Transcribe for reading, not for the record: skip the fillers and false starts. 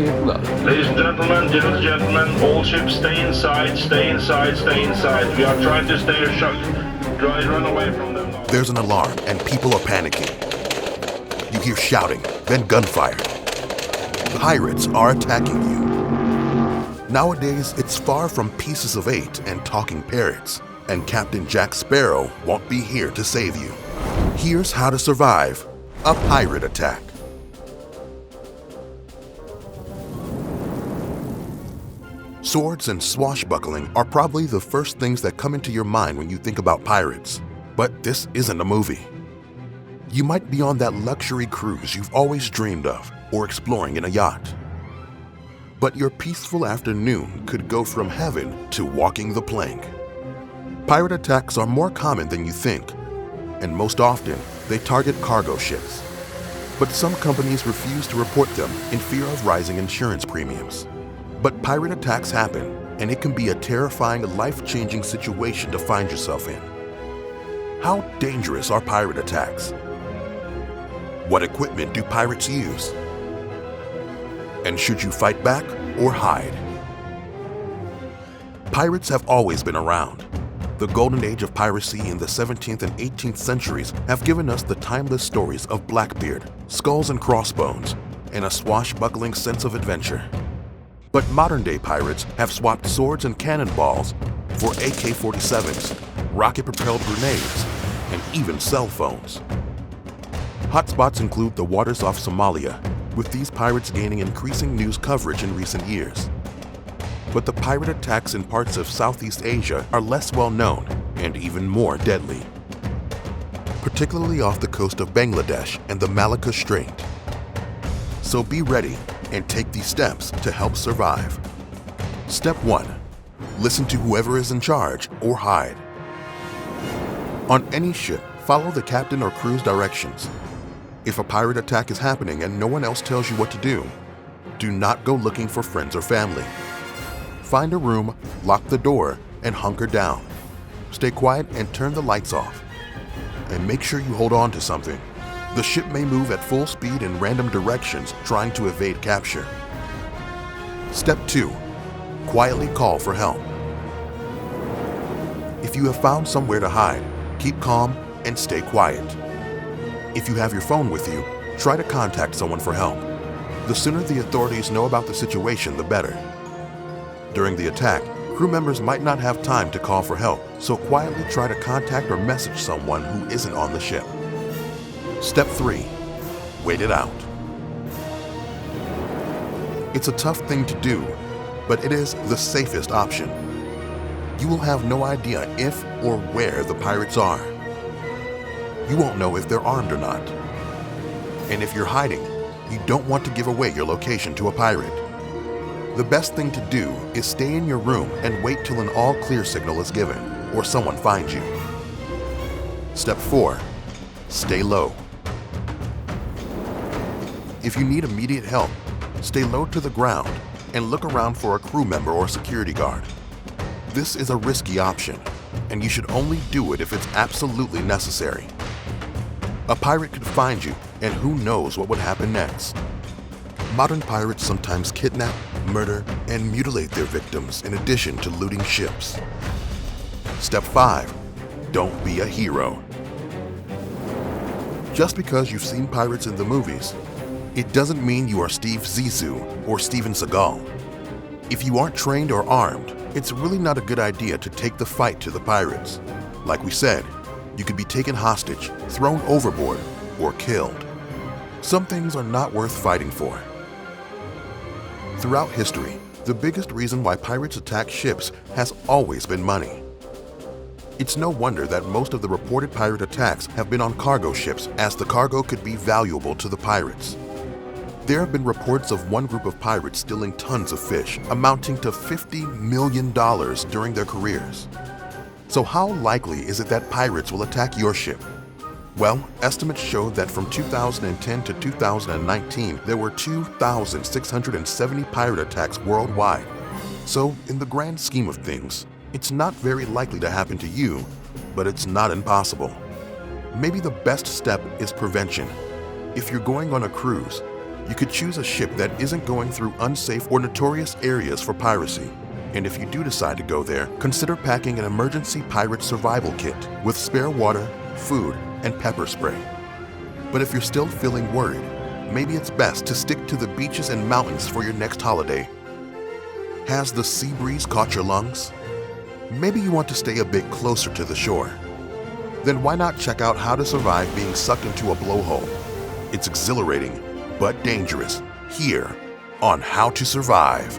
da. Ladies and gentlemen, all ships stay inside. We are trying to stay run away from them now. There's an alarm and people are panicking. You hear shouting, then gunfire. Pirates are attacking you. Nowadays, it's far from pieces of eight and talking parrots, and Captain Jack Sparrow won't be here to save you. Here's how to survive a pirate attack. Swords and swashbuckling are probably the first things that come into your mind when you think about pirates. But this isn't a movie. You might be on that luxury cruise you've always dreamed of, or exploring in a yacht. But your peaceful afternoon could go from heaven to walking the plank. Pirate attacks are more common than you think, and most often they target cargo ships. But some companies refuse to report them in fear of rising insurance premiums. But pirate attacks happen, and it can be a terrifying, life-changing situation to find yourself in. How dangerous are pirate attacks? What equipment do pirates use? And should you fight back or hide? Pirates have always been around. The golden age of piracy in the 17th and 18th centuries have given us the timeless stories of Blackbeard, skulls and crossbones, and a swashbuckling sense of adventure. But modern-day pirates have swapped swords and cannonballs for AK-47s, rocket-propelled grenades, and even cell phones. Hotspots include the waters off Somalia, with these pirates gaining increasing news coverage in recent years. But the pirate attacks in parts of Southeast Asia are less well known and even more deadly, particularly off the coast of Bangladesh and the Malacca Strait. So be ready and take these steps to help survive. Step 1. Listen to whoever is in charge or hide. On any ship, follow the captain or crew's directions. If a pirate attack is happening and no one else tells you what to do not go looking for friends or family. Find a room, lock the door, and hunker down. Stay quiet and turn the lights off. And make sure you hold on to something. The ship may move at full speed in random directions trying to evade capture. Step 2. Quietly call for help. If you have found somewhere to hide, keep calm and stay quiet. If you have your phone with you, try to contact someone for help. The sooner the authorities know about the situation, the better. During the attack, crew members might not have time to call for help, so quietly try to contact or message someone who isn't on the ship. Step 3. Wait it out. It's a tough thing to do, but it is the safest option. You will have no idea if or where the pirates are. You won't know if they're armed or not. And if you're hiding, you don't want to give away your location to a pirate. The best thing to do is stay in your room and wait till an all-clear signal is given, or someone finds you. Step 4. Stay low. If you need immediate help, stay low to the ground and look around for a crew member or security guard. This is a risky option, and you should only do it if it's absolutely necessary. A pirate could find you, and who knows what would happen next. Modern pirates sometimes kidnap, murder, and mutilate their victims in addition to looting ships. Step 5. Don't be a hero. Just because you've seen pirates in the movies, it doesn't mean you are Steve Zissou or Steven Seagal. If you aren't trained or armed, it's really not a good idea to take the fight to the pirates. Like we said, you could be taken hostage, thrown overboard, or killed. Some things are not worth fighting for. Throughout history, the biggest reason why pirates attack ships has always been money. It's no wonder that most of the reported pirate attacks have been on cargo ships, as the cargo could be valuable to the pirates. There have been reports of one group of pirates stealing tons of fish, amounting to $50 million during their careers. So how likely is it that pirates will attack your ship? Well, estimates show that from 2010 to 2019, there were 2,670 pirate attacks worldwide. So, in the grand scheme of things, it's not very likely to happen to you, but it's not impossible. Maybe the best step is prevention. If you're going on a cruise, You could choose a ship that isn't going through unsafe or notorious areas for piracy. And if you do decide to go there, consider packing an emergency pirate survival kit with spare water, food, and pepper spray. But if you're still feeling worried, maybe it's best to stick to the beaches and mountains for your next holiday. Has the sea breeze caught your lungs? Maybe you want to stay a bit closer to the shore. Then why not check out how to survive being sucked into a blowhole? It's exhilarating, but dangerous, here on How to Survive.